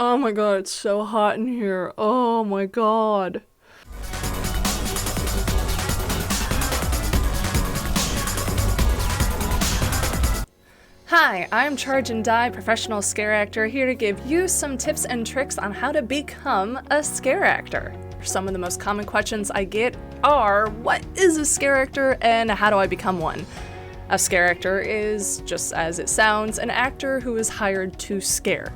Oh my god, it's so hot in here. Oh my god. Hi, I'm Charge and Die, professional scare actor, here to give you some tips and tricks on how to become a scare actor. Some of the most common questions I get are, what is a scare actor and how do I become one? A scare actor is, just as it sounds, an actor who is hired to scare.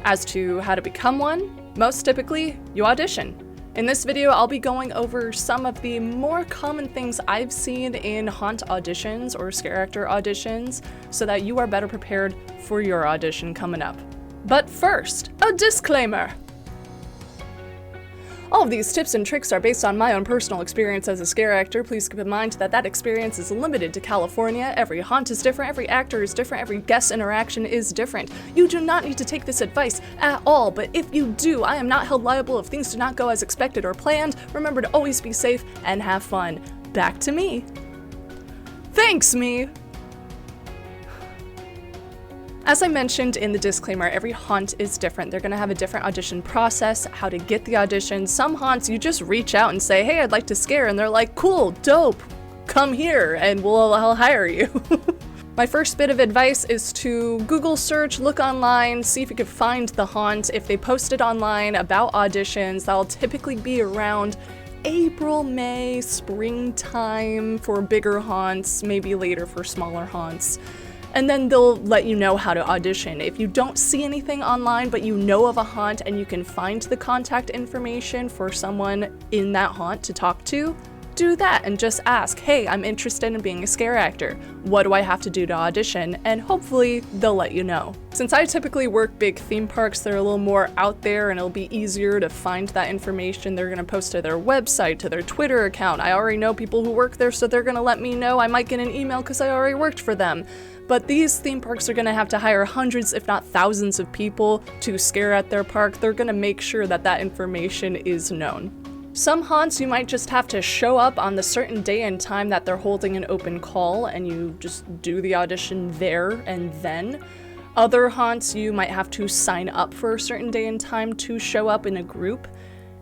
As to how to become one, most typically, you audition. In this video, I'll be going over some of the more common things I've seen in haunt auditions or scare actor auditions so that you are better prepared for your audition coming up. But first, a disclaimer. All of these tips and tricks are based on my own personal experience as a scare actor. Please keep in mind that that experience is limited to California. Every haunt is different, every actor is different, every guest interaction is different. You do not need to take this advice at all, but if you do, I am not held liable if things do not go as expected or planned. Remember to always be safe and have fun. Back to me. Thanks, me! As I mentioned in the disclaimer, every haunt is different. They're gonna have a different audition process, how to get the audition. Some haunts, you just reach out and say, hey, I'd like to scare, and they're like, cool, dope, come here, and I'll hire you. My first bit of advice is to Google search, look online, see if you can find the haunt. If they post it online about auditions, that'll typically be around April, May, springtime for bigger haunts, maybe later for smaller haunts. And then they'll let you know how to audition. If you don't see anything online, but you know of a haunt and you can find the contact information for someone in that haunt to talk to, do that and just ask, hey, I'm interested in being a scare actor. What do I have to do to audition? And hopefully they'll let you know. Since I typically work big theme parks, they're a little more out there and it'll be easier to find that information. They're gonna post to their website, to their Twitter account. I already know people who work there, so they're gonna let me know. I might get an email because I already worked for them. But these theme parks are gonna have to hire hundreds, if not thousands of people to scare at their park. They're gonna make sure that that information is known. Some haunts, you might just have to show up on the certain day and time that they're holding an open call and you just do the audition there and then. Other haunts, you might have to sign up for a certain day and time to show up in a group.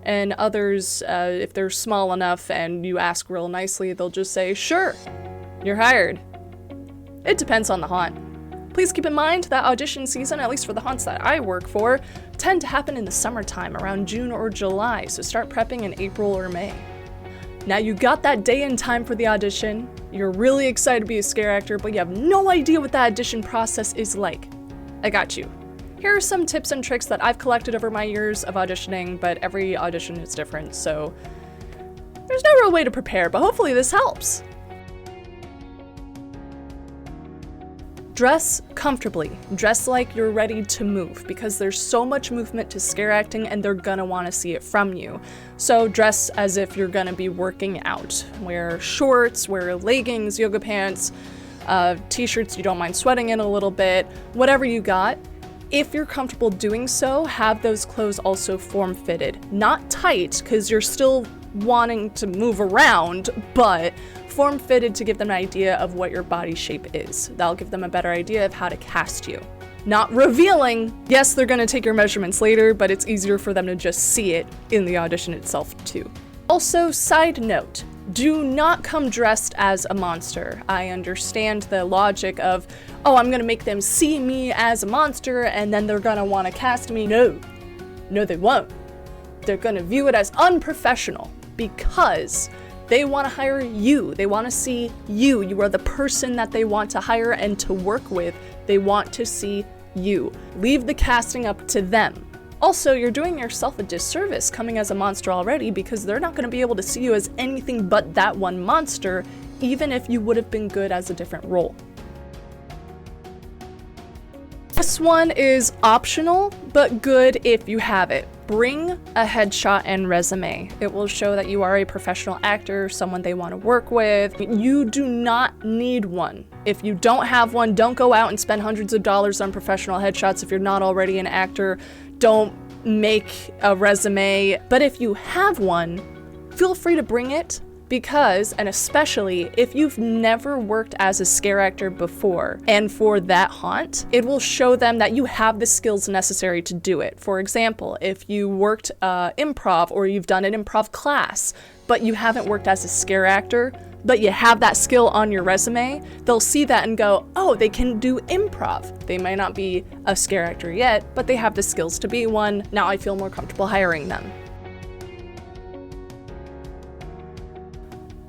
And others, if they're small enough and you ask real nicely, they'll just say, sure, you're hired. It depends on the haunt. Please keep in mind that audition season, at least for the haunts that I work for, tend to happen in the summertime, around June or July, so start prepping in April or May. Now you got that day and time for the audition, you're really excited to be a scare actor, but you have no idea what that audition process is like. I got you. Here are some tips and tricks that I've collected over my years of auditioning, but every audition is different, so there's no real way to prepare, but hopefully this helps. Dress comfortably. Dress like you're ready to move because there's so much movement to scare acting and they're gonna wanna see it from you. So dress as if you're gonna be working out. Wear shorts, wear leggings, yoga pants, t-shirts you don't mind sweating in a little bit, whatever you got. If you're comfortable doing so, have those clothes also form-fitted. Not tight, because you're still wanting to move around, but form-fitted to give them an idea of what your body shape is. That'll give them a better idea of how to cast you. Not revealing. Yes, they're gonna take your measurements later, but it's easier for them to just see it in the audition itself too. Also, side note, do not come dressed as a monster. I understand the logic of, oh, I'm gonna make them see me as a monster and then they're gonna wanna cast me. No, they won't. They're gonna view it as unprofessional because they want to hire you. They want to see you. You are the person that they want to hire and to work with. They want to see you. Leave the casting up to them. Also, you're doing yourself a disservice coming as a monster already because they're not going to be able to see you as anything but that one monster, even if you would have been good as a different role. This one is optional, but good if you have it. Bring a headshot and resume. It will show that you are a professional actor, someone they want to work with. You do not need one. If you don't have one, don't go out and spend hundreds of dollars on professional headshots if you're not already an actor. Don't make a resume. But if you have one, feel free to bring it Because, and especially if you've never worked as a scare actor before, and for that haunt, it will show them that you have the skills necessary to do it. For example, if you worked improv or you've done an improv class, but you haven't worked as a scare actor, but you have that skill on your resume, they'll see that and go, oh, they can do improv. They might not be a scare actor yet, but they have the skills to be one. Now I feel more comfortable hiring them.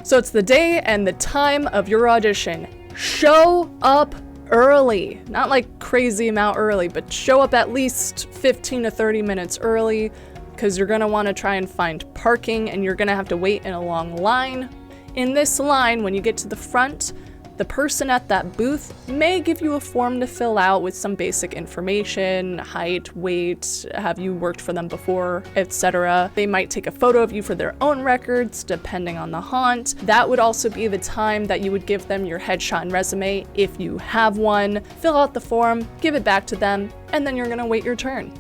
So it's the day and the time of your audition. Show up early. Not like crazy amount early, but show up at least 15 to 30 minutes early, because you're gonna wanna try and find parking and you're gonna have to wait in a long line. In this line, when you get to the front, the person at that booth may give you a form to fill out with some basic information, height, weight, have you worked for them before, etc. They might take a photo of you for their own records, depending on the haunt. That would also be the time that you would give them your headshot and resume if you have one. Fill out the form, give it back to them, and then you're gonna wait your turn.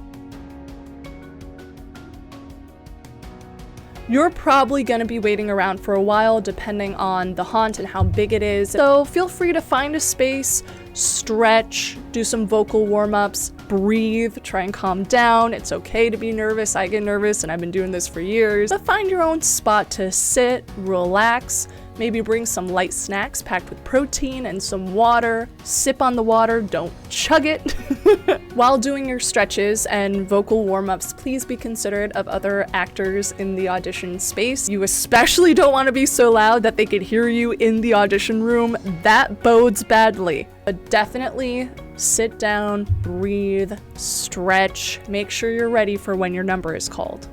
You're probably gonna be waiting around for a while depending on the haunt and how big it is, so feel free to find a space, stretch, do some vocal warm-ups, breathe, try and calm down. It's okay to be nervous. I get nervous and I've been doing this for years, but find your own spot to sit, relax, maybe bring some light snacks packed with protein and some water. Sip on the water, don't chug it. While doing your stretches and vocal warm-ups, please be considerate of other actors in the audition space. You especially don't want to be so loud that they could hear you in the audition room. That bodes badly. But definitely sit down, breathe, stretch, make sure you're ready for when your number is called.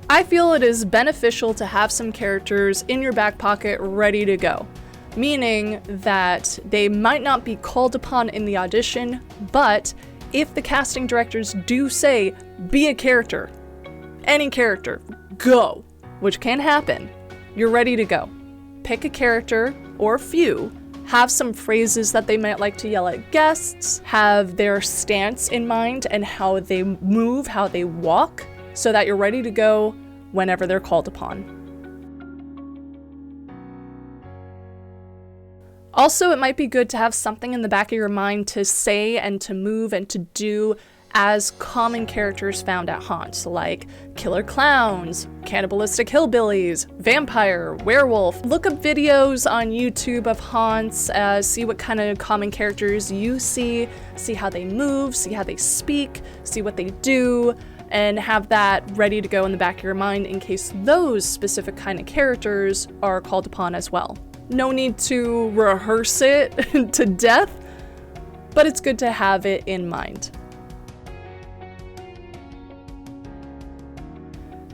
I feel it is beneficial to have some characters in your back pocket ready to go, meaning that they might not be called upon in the audition, but if the casting directors do say, be a character, any character, go, which can happen, you're ready to go. Pick a character or a few, have some phrases that they might like to yell at guests, have their stance in mind and how they move, how they walk, so that you're ready to go whenever they're called upon. Also, it might be good to have something in the back of your mind to say and to move and to do as common characters found at haunts, like killer clowns, cannibalistic hillbillies, vampire, werewolf. Look up videos on YouTube of haunts, see what kind of common characters you see how they move, see how they speak, see what they do, and have that ready to go in the back of your mind in case those specific kind of characters are called upon as well. No need to rehearse it to death, but it's good to have it in mind.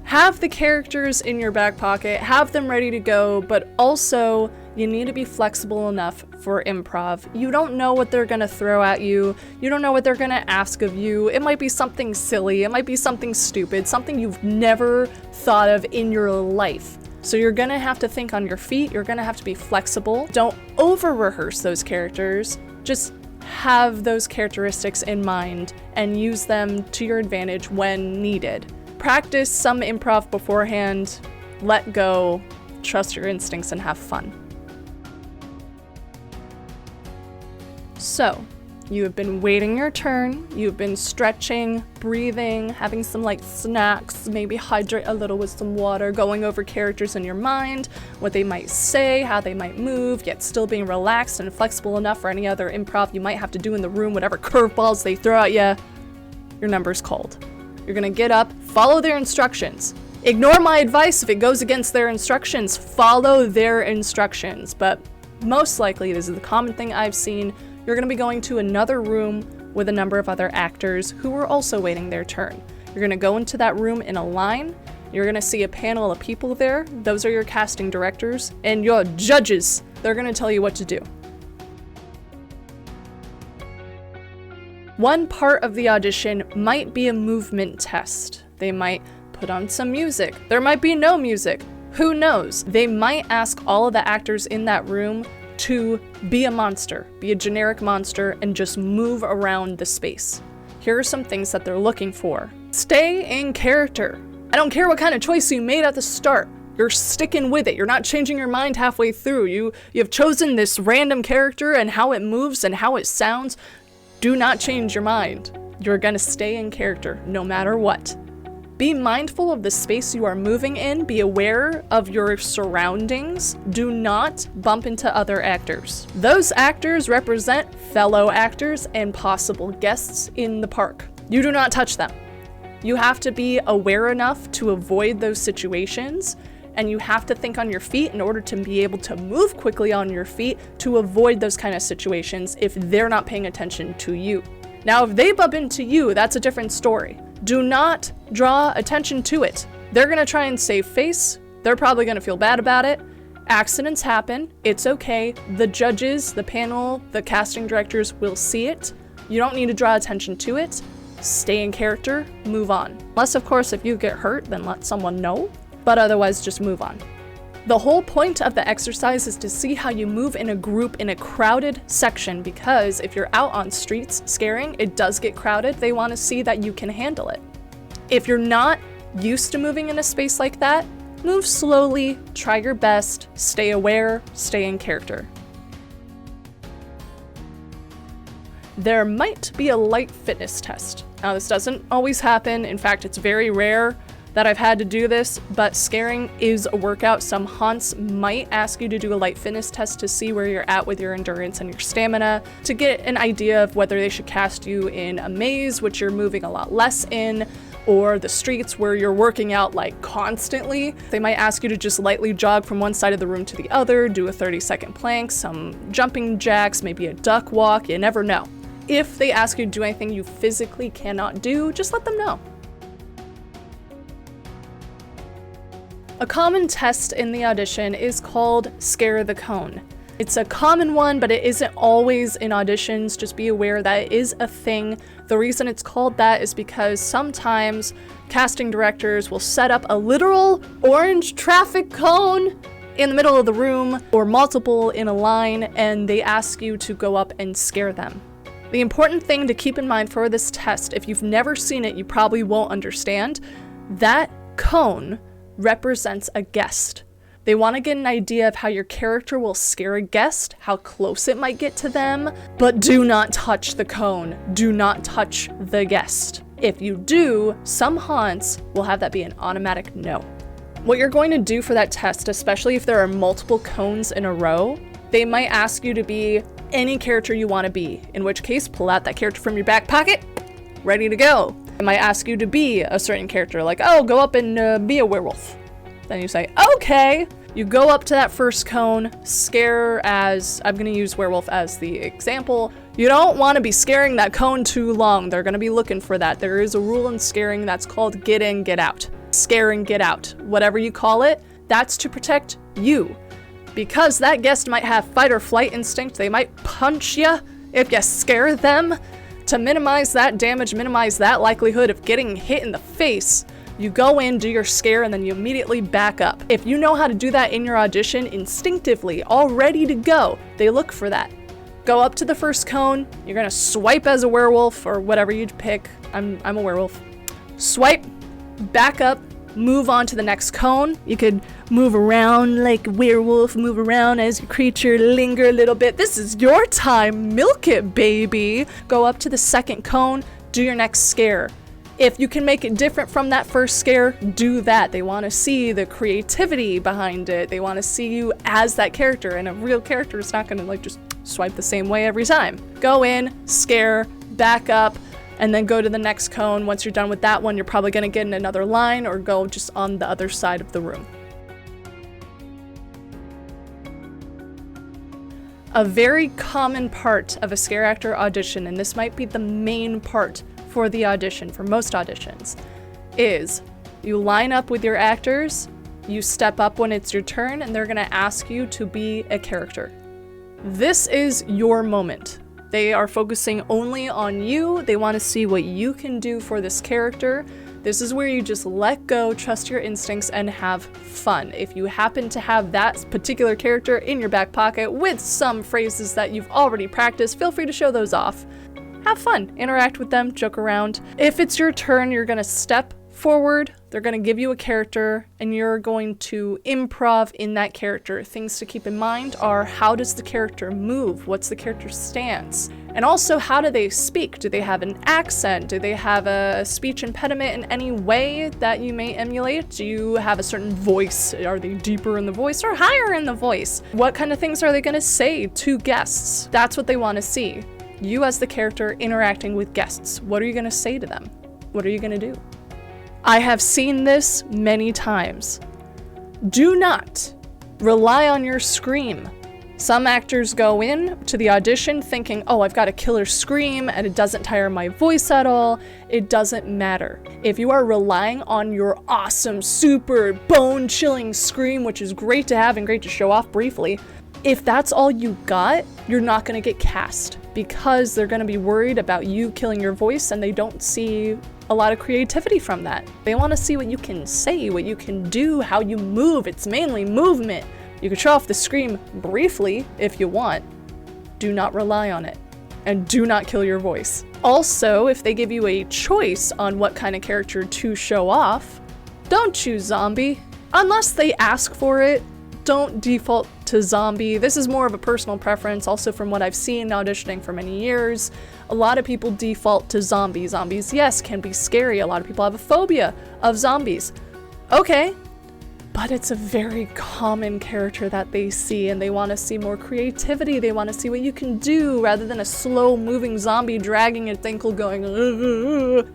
Have the characters in your back pocket, have them ready to go, but also you need to be flexible enough for improv. You don't know what they're gonna throw at you. You don't know what they're gonna ask of you. It might be something silly, it might be something stupid, something you've never thought of in your life. So you're gonna have to think on your feet, you're gonna have to be flexible. Don't over-rehearse those characters, just have those characteristics in mind and use them to your advantage when needed. Practice some improv beforehand, let go, trust your instincts, and have fun. So, you have been waiting your turn, you've been stretching, breathing, having some light snacks, maybe hydrate a little with some water, going over characters in your mind, what they might say, how they might move, yet still being relaxed and flexible enough for any other improv you might have to do in the room, whatever curveballs they throw at you. Your number's called. You're gonna get up, follow their instructions. Ignore my advice if it goes against their instructions. Follow their instructions. But most likely, this is the common thing I've seen, you're gonna be going to another room with a number of other actors who are also waiting their turn. You're gonna go into that room in a line. You're gonna see a panel of people there. Those are your casting directors and your judges. They're gonna tell you what to do. One part of the audition might be a movement test. They might put on some music. There might be no music. Who knows? They might ask all of the actors in that room to be a monster, be a generic monster, and just move around the space. Here are some things that they're looking for. Stay in character. I don't care what kind of choice you made at the start. You're sticking with it. You're not changing your mind halfway through. You have chosen this random character and how it moves and how it sounds. Do not change your mind. You're gonna stay in character no matter what. Be mindful of the space you are moving in. Be aware of your surroundings. Do not bump into other actors. Those actors represent fellow actors and possible guests in the park. You do not touch them. You have to be aware enough to avoid those situations, and you have to think on your feet in order to be able to move quickly on your feet to avoid those kind of situations if they're not paying attention to you. Now, if they bump into you, that's a different story. Do not draw attention to it. They're gonna try and save face. They're probably gonna feel bad about it. Accidents happen. It's okay. The judges, the panel, the casting directors will see it. You don't need to draw attention to it. Stay in character, move on. Unless, of course, if you get hurt, then let someone know. But otherwise, just move on. The whole point of the exercise is to see how you move in a group in a crowded section, because if you're out on streets scaring, it does get crowded. They want to see that you can handle it. If you're not used to moving in a space like that, move slowly, try your best, stay aware, stay in character. There might be a light fitness test. Now, this doesn't always happen. In fact, it's very rare that I've had to do this, but scaring is a workout. Some haunts might ask you to do a light fitness test to see where you're at with your endurance and your stamina, to get an idea of whether they should cast you in a maze, which you're moving a lot less in, or the streets where you're working out like constantly. They might ask you to just lightly jog from one side of the room to the other, do a 30-second plank, some jumping jacks, maybe a duck walk, you never know. If they ask you to do anything you physically cannot do, just let them know. A common test in the audition is called Scare the Cone. It's a common one, but it isn't always in auditions. Just be aware that it is a thing. The reason it's called that is because sometimes casting directors will set up a literal orange traffic cone in the middle of the room, or multiple in a line, and they ask you to go up and scare them. The important thing to keep in mind for this test, if you've never seen it, you probably won't understand, that cone represents a guest. They want to get an idea of how your character will scare a guest, how close it might get to them, but do not touch the cone. Do not touch the guest. If you do, some haunts will have that be an automatic no. What you're going to do for that test, especially if there are multiple cones in a row, they might ask you to be any character you want to be, in which case pull out that character from your back pocket, ready to go. They might ask you to be a certain character, like, oh, go up and be a werewolf. Then you say, okay. You go up to that first cone, scare as, I'm going to use werewolf as the example. You don't want to be scaring that cone too long. They're going to be looking for that. There is a rule in scaring that's called get in, get out. Scare and get out. Whatever you call it, that's to protect you. Because that guest might have fight or flight instinct, they might punch you if you scare them. To minimize that damage, minimize that likelihood of getting hit in the face, you go in, do your scare, and then you immediately back up. If you know how to do that in your audition instinctively, all ready to go, they look for that. Go up to the first cone, you're gonna swipe as a werewolf, or whatever you'd pick. I'm a werewolf. Swipe, back up, move on to the next cone. You could move around like a werewolf, move around as your creature, linger a little bit. This is your time, milk it, baby. Go up to the second cone, do your next scare. If you can make it different from that first scare, do that. They want to see the creativity behind it. They want to see you as that character, and a real character is not going to like just swipe the same way every time. Go in, scare, back up, and then go to the next cone. Once you're done with that one, you're probably going to get in another line or go just on the other side of the room. A very common part of a Scareactor audition, and this might be the main part for the audition, for most auditions, is you line up with your actors, you step up when it's your turn, and they're going to ask you to be a character. This is your moment. They are focusing only on you. They want to see what you can do for this character. This is where you just let go, trust your instincts, and have fun. If you happen to have that particular character in your back pocket with some phrases that you've already practiced, feel free to show those off. Have fun, interact with them, joke around. If it's your turn, you're gonna step straightforward. They're going to give you a character and you're going to improv in that character. Things to keep in mind are, how does the character move? What's the character's stance? And also, how do they speak? Do they have an accent? Do they have a speech impediment in any way that you may emulate? Do you have a certain voice? Are they deeper in the voice or higher in the voice? What kind of things are they going to say to guests? That's what they want to see. You as the character interacting with guests. What are you going to say to them? What are you going to do? I have seen this many times. Do not rely on your scream. Some actors go in to the audition thinking, oh, I've got a killer scream and it doesn't tire my voice at all. It doesn't matter. If you are relying on your awesome, super bone-chilling scream, which is great to have and great to show off briefly, if that's all you got, you're not going to get cast because they're going to be worried about you killing your voice and they don't see a lot of creativity from that. They want to see what you can say, what you can do, how you move. It's mainly movement. You can show off the scream briefly if you want. Do not rely on it. And do not kill your voice. Also, if they give you a choice on what kind of character to show off, don't choose zombie. Unless they ask for it, don't default to zombie. This is more of a personal preference, also from what I've seen auditioning for many years. A lot of people default to zombies. Zombies, yes, can be scary. A lot of people have a phobia of zombies. Okay. But it's a very common character that they see and they want to see more creativity. They want to see what you can do rather than a slow moving zombie dragging its ankle going,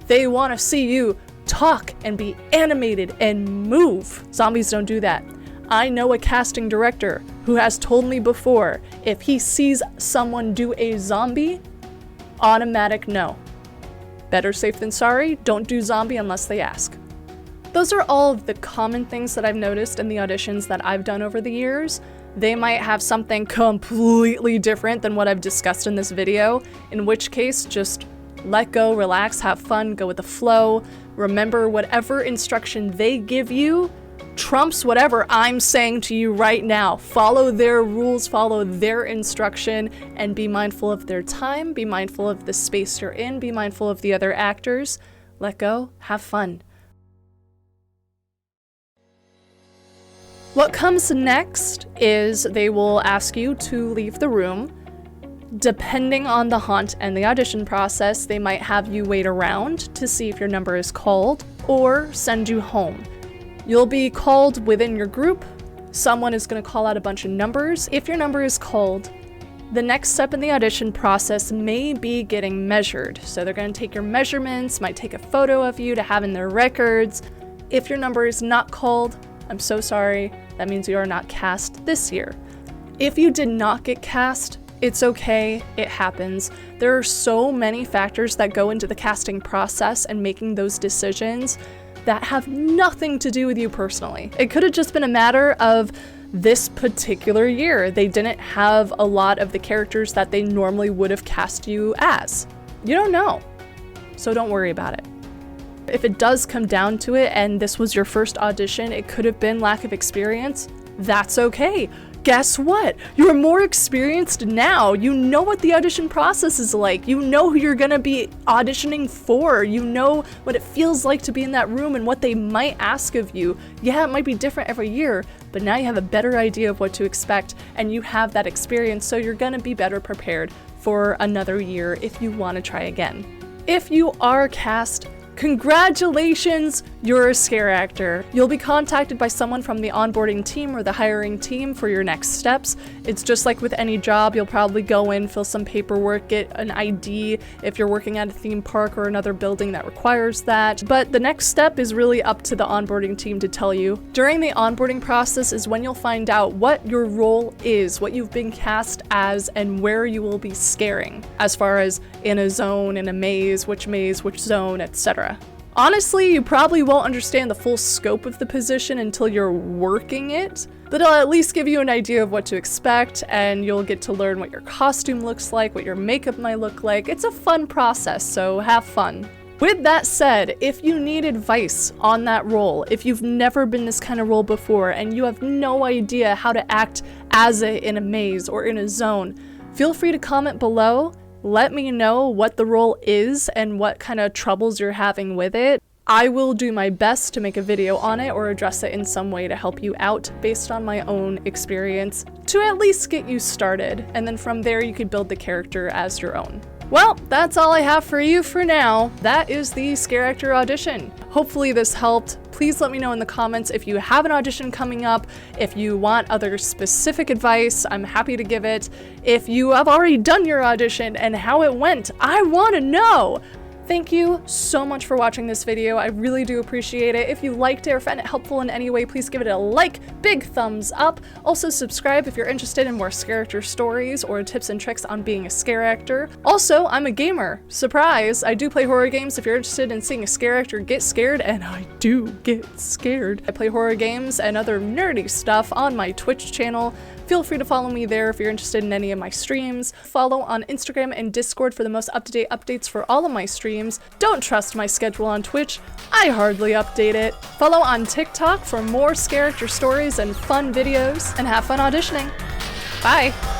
They want to see you talk and be animated and move. Zombies don't do that. I know a casting director who has told me before, if he sees someone do a zombie, automatic no. Better safe than sorry. Don't do zombie unless they ask. Those are all of the common things that I've noticed in the auditions that I've done over the years. They might have something completely different than what I've discussed in this video, in which case just let go, relax, have fun, go with the flow. Remember, whatever instruction they give you trumps whatever I'm saying to you right now. Follow their rules, follow their instruction, and be mindful of their time, be mindful of the space you're in, be mindful of the other actors. Let go, have fun. What comes next is they will ask you to leave the room. Depending on the haunt and the audition process, they might have you wait around to see if your number is called or send you home. You'll be called within your group. Someone is going to call out a bunch of numbers. If your number is called, the next step in the audition process may be getting measured. So they're going to take your measurements, might take a photo of you to have in their records. If your number is not called, I'm so sorry. That means you are not cast this year. If you did not get cast, it's okay, it happens. There are so many factors that go into the casting process and making those decisions that have nothing to do with you personally. It could have just been a matter of this particular year. They didn't have a lot of the characters that they normally would have cast you as. You don't know, so don't worry about it. If it does come down to it and this was your first audition, it could have been lack of experience. That's okay. Guess what? You're more experienced now. You know what the audition process is like. You know who you're gonna be auditioning for. You know what it feels like to be in that room and what they might ask of you. Yeah, it might be different every year, but now you have a better idea of what to expect and you have that experience, so you're gonna be better prepared for another year if you wanna try again. If you are cast, congratulations, you're a scare actor. You'll be contacted by someone from the onboarding team or the hiring team for your next steps. It's just like with any job, you'll probably go in, fill some paperwork, get an ID if you're working at a theme park or another building that requires that. But the next step is really up to the onboarding team to tell you. During the onboarding process is when you'll find out what your role is, what you've been cast as, and where you will be scaring, as far as in a zone, in a maze, which zone, etc. Honestly, you probably won't understand the full scope of the position until you're working it, but it'll at least give you an idea of what to expect, and you'll get to learn what your costume looks like, what your makeup might look like. It's a fun process, so have fun. With that said, if you need advice on that role, if you've never been this kind of role before and you have no idea how to act as it in a maze or in a zone, feel free to comment below. Let me know what the role is and what kind of troubles you're having with it. I will do my best to make a video on it or address it in some way to help you out based on my own experience to at least get you started, and then from there you could build the character as your own. Well, that's all I have for you for now. That is the Scareactor audition. Hopefully this helped. Please let me know in the comments if you have an audition coming up, if you want other specific advice, I'm happy to give it. If you have already done your audition and how it went, I want to know. Thank you so much for watching this video. I really do appreciate it. If you liked it or found it helpful in any way, please give it a like, big thumbs up. Also subscribe if you're interested in more Scareactor stories or tips and tricks on being a scare actor. Also, I'm a gamer. Surprise! I do play horror games if you're interested in seeing a scare actor get scared, and I do get scared. I play horror games and other nerdy stuff on my Twitch channel. Feel free to follow me there if you're interested in any of my streams. Follow on Instagram and Discord for the most up-to-date updates for all of my streams. Don't trust my schedule on Twitch. I hardly update it. Follow on TikTok for more Scareactor stories and fun videos, and have fun auditioning. Bye!